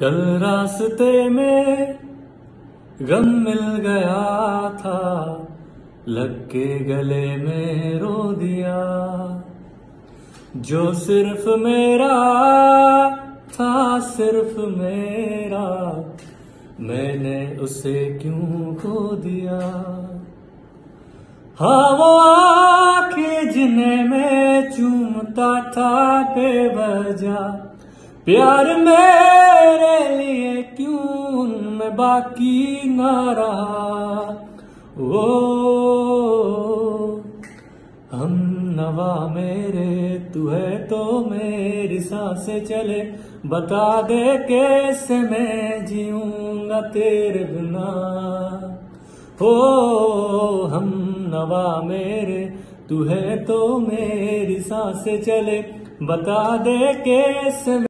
कल रास्ते में गम मिल गया था, लग के गले में रो दिया। जो सिर्फ मेरा था, सिर्फ मेरा, मैंने उसे क्यों खो दिया। हाँ वो आंखें जिन्हें मैं चूमता था बेवजह, प्यार मेरे लिए क्यों उनमें बाकी ना रहा। वो हम नवा मेरे, तू है तो मेरी सांसें चले, बता दे कैसे मैं जीऊंगा तेरे बिना। हो हम नवा मेरे, तू है तो मेरी सांसें चले, बता दे कैसे